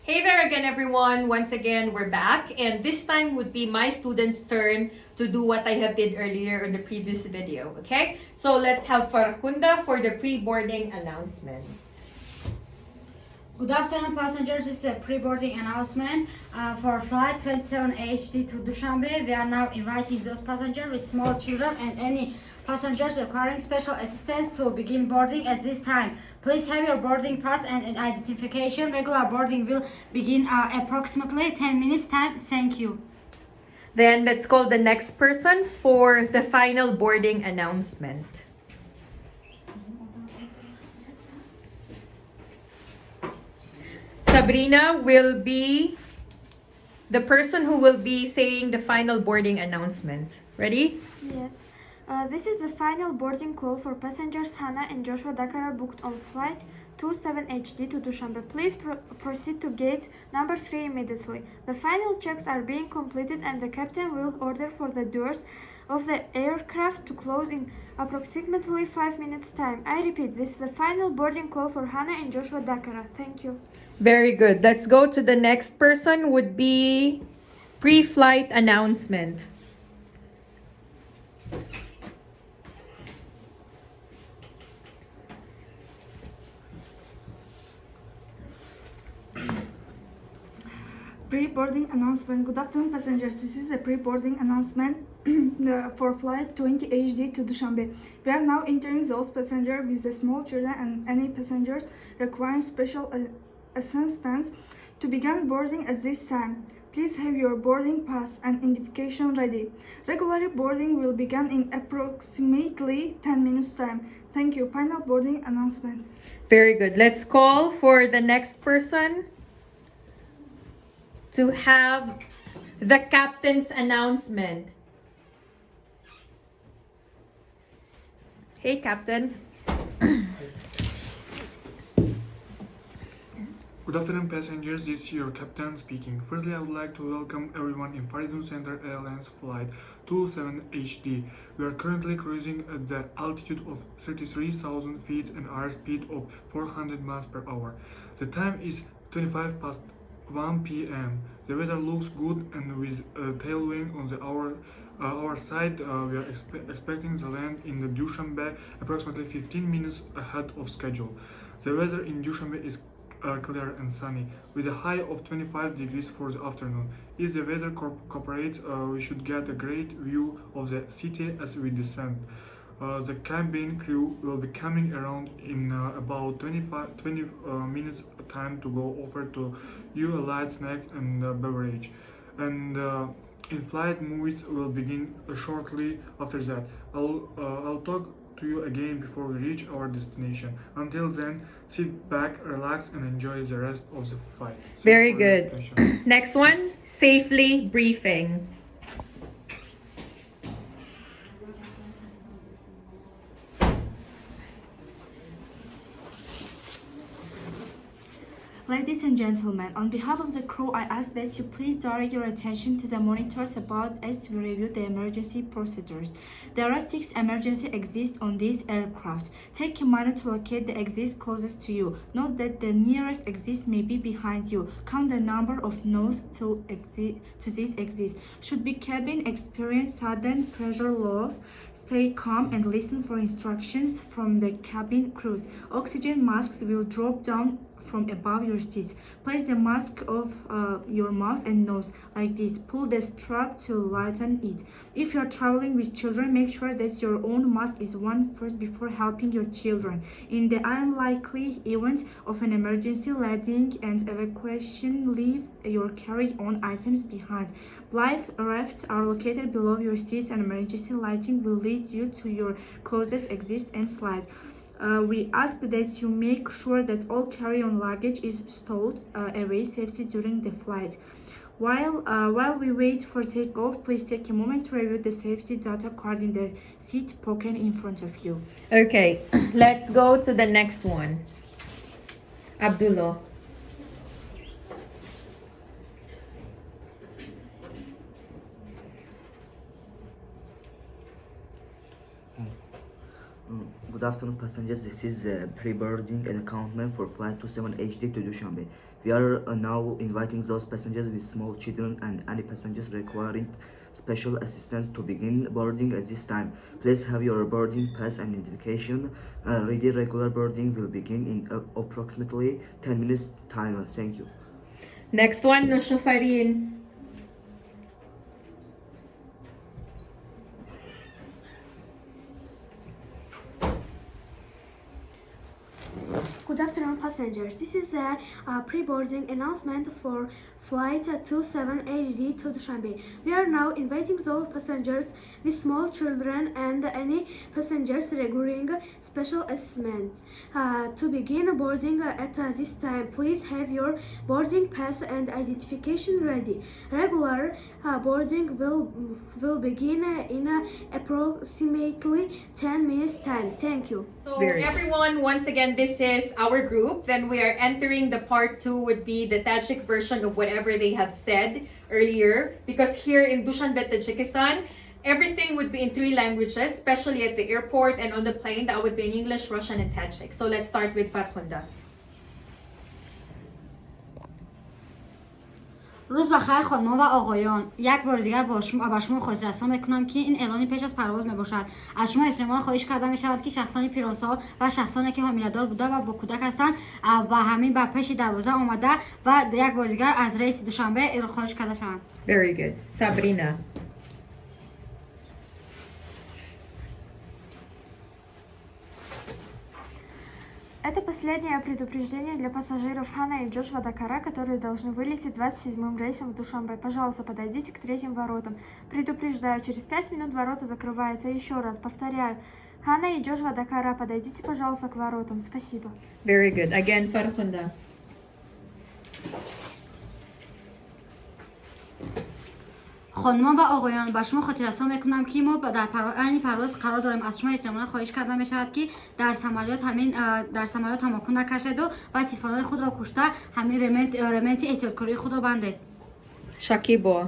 Hey there again, everyone. Once again, we're back, and this time would be my students' turn to do what I have did earlier in the previous video, okay? So let's have Farhunda for the pre-boarding announcement. Good afternoon, passengers. This is a pre-boarding announcement for flight 27 HD to Dushanbe. We are now inviting those passengers with small children and any passengers requiring special assistance to begin boarding at this time. Please have your boarding pass and identification. Regular boarding will begin approximately 10 minutes time. Thank you. Then let's call the next person for the final boarding announcement. Sabrina will be the person who will be saying the final boarding announcement. Ready? Yes. This is the final boarding call for passengers Hannah and Joshua Dacara booked on flight 27 HD to Dushanbe. Please proceed to gate number 3 immediately. The final checks are being completed and the captain will order for the doors of the aircraft to close in approximately 5 minutes time. I repeat, this is the final boarding call for Hannah and Joshua Dacara. Thank you. Very good. Let's go to the next person would be pre-flight announcement. Pre-boarding announcement. Good afternoon, passengers. This is a pre-boarding announcement for flight 20 HD to Dushanbe. We are now entering those passengers with the small children and any passengers requiring special assistance to begin boarding at this time. Please have your boarding pass and identification ready. Regular boarding will begin in approximately 10 minutes time. Thank you. Final boarding announcement. Very good. Let's call for the next person to have the captain's announcement. Hey, Captain. Good afternoon, passengers. This is your captain speaking. Firstly, I would like to welcome everyone in Faridun Center Airlines flight 27 HD. We are currently cruising at the altitude of 33,000 feet and airspeed of 400 miles per hour. The time is 25 past 1 p.m. The weather looks good, and with a tailwind on our side, we are expecting to land in the Dushanbe approximately 15 minutes ahead of schedule. The weather in Dushanbe is clear and sunny, with a high of 25 degrees for the afternoon. If the weather cooperates, we should get a great view of the city as we descend. The cabin crew will be coming around in about 20 minutes time to go offer to you a light snack and beverage. And in-flight movies will begin shortly after that. I'll talk to you again before we reach our destination. Until then, sit back, relax, and enjoy the rest of the flight. Very good. Next one, safely briefing. Ladies and gentlemen, on behalf of the crew, I ask that you please direct your attention to the monitors about as we review the emergency procedures. There are 6 emergency exits on this aircraft. Take a minute to locate the exit closest to you. Note that the nearest exit may be behind you. Count the number of no's to this exit. Should be cabin experience sudden pressure loss, stay calm and listen for instructions from the cabin crews. Oxygen masks will drop down from above your seats. Place the mask of your mouth and nose like this. Pull the strap to lighten it. If you are traveling with children, make sure that your own mask is worn first before helping your children. In the unlikely event of an emergency landing and evacuation, leave your carry-on items behind. Life rafts are located below your seats, and emergency lighting will lead you to your closest exit and slide. We ask that you make sure that all carry-on luggage is stowed away safely during the flight. While we wait for takeoff, please take a moment to review the safety data card in the seat pocket in front of you. Okay, let's go to the next one. Abdullah. Good afternoon, passengers. This is pre-boarding announcement for flight 27 HD to Dushanbe. We are now inviting those passengers with small children and any passengers requiring special assistance to begin boarding at this time. Please have your boarding pass and identification ready. Regular boarding will begin in approximately 10 minutes time. Thank you. Next one, Faridun. Good afternoon, passengers. This is a pre-boarding announcement for flight 27 HD to Dushanbe. We are now inviting those passengers with small children and any passengers requiring special assistance to begin boarding at this time. Please have your boarding pass and identification ready. Regular boarding will begin in approximately 10 minutes time. Thank you. So everyone, once again, this is our group. Then we are entering the part 2 would be the Tajik version of whatever they have said earlier. Because here in Dushanbe, Tajikistan, everything would be in 3 languages, especially at the airport and on the plane. That would be in English, Russian, and Tajik. So let's start with Farhunda. روز بخیر خانمان و آقایان، یک بار دیگر با شما خدمت میکنم که این اعلانی پیش از پرواز میباشد. از شما احتراما خواهش کرده میشود که شخصانی پیراسال و شخصانی که حامله‌دار بوده و با کودک هستند و همین به پیش دروازه آمده و یک بار دیگر از رئیس دوشنبه خواهش کرده شوند. Very good. Sabrina. Это последнее предупреждение для пассажиров Хана и Джошуа Дакара, которые должны вылететь 27-м рейсом в Душанбе. Пожалуйста, подойдите к третьим воротам. Предупреждаю, через 5 минут ворота закрываются. Еще раз повторяю. Хана и Джошуа Дакара, подойдите, пожалуйста, к воротам. Спасибо. Very good. Again, Farhunda. خانمان و آقایان، با شما خاطر رسانی میکنم که ما در پرواز قرار داریم. از شما احتراما خواهش کرده میشود که در سمالیات تماکن نکشید و سیفانهای خود را کشته همین رمنت احتیاطکاری خود را بندید. Shakibo.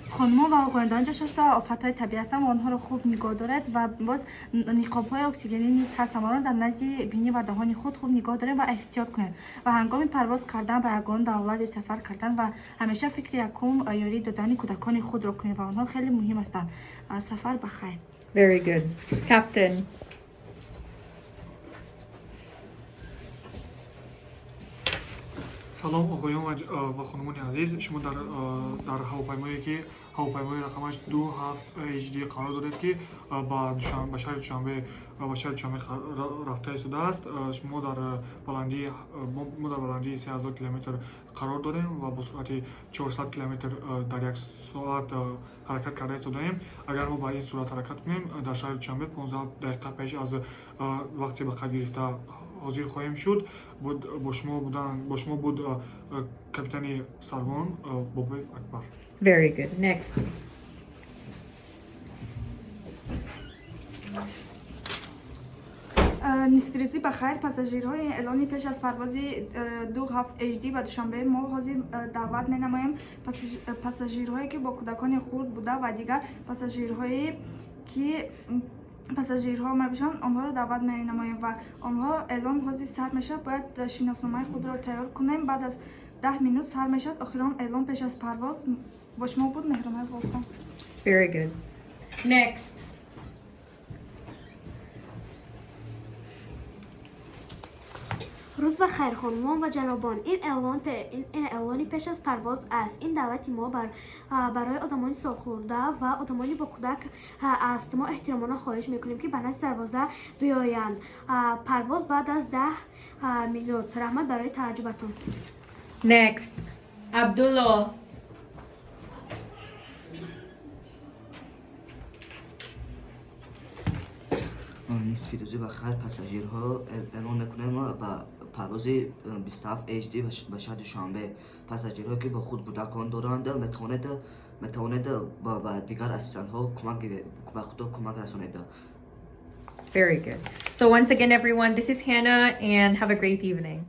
خانم‌ها و آقایان، در اینجا 6 تا آفت‌های طبیعی هستن و آنها رو خوب نگاه دارد و باز نقاب‌های اکسیژنی نیز هستن. آنها در نزد بینی و دهان خود خوب نگاه دارید و احتیاط کنید و هنگام پرواز کردن به یگان دولت یا سفر کردن و همیشه فکر یکم یاری دادن کودکان خود را کنید و آنها خیلی مهم هستند. سفر بخیر. Very good. Captain. سلام آقایان و خانمان عزیز. شما در هواپیمای رقمش 27 HD قرار دارید که به شهر دوشنبه رفته شده است. ما در بلندی 3000 کیلومتر قرار داریم و با سرعت 400 کیلومتر در یک ساعت حرکت کرده شدیم. اگر ما با این سرعت حرکت کنیم در شهر دوشنبه 15 دقیقه پیش از وقتی به قد گرفته حاضر خواهیم شد. با شما بود کاپیتان سروان بابای اکبر. Very good. Next. نصفروزی بخیر پاساژیرهای اعلانی پیش از پرواز 27 HD به دوشنبه ما حاضر دعوت می‌نماییم پاساژیرهایی که با کودکان خرد بوده و دیگر پاساژیرهایی که پاساژیرها میباشند آنها را دعوت می‌نماییم و آنها اعلام حاضر سر میشه. باید شناسنامه خود را تیار کنیم. بعد از 10 minut سر میشد. آخران اعلام پیش از پرواز با شما بود. مهران ولکام. Very good. Next. روز بخیر خانمان و جنابان، این اعلانی پیش از پرواز است. این دعوت ما برای آدمان سالخورده و آدمانی با کودک است. ما احتراماً خواهش میکنیم که به نزد دروازه بیایند. پرواز بعد از 10 minut. رحمت برای تعجبتون. Next. Abdullah. نصفروزی بخیر پاساژیرها اعلام میکنیم با پرواز 27 HD به شهر دوشنبه. پاساژیرهایی که با خود کودکان دارند میتواند با دیگر اسیستانت‌ها به خود کمک رسانید. Very good. So once again, everyone, this is Hannah, and have a great evening.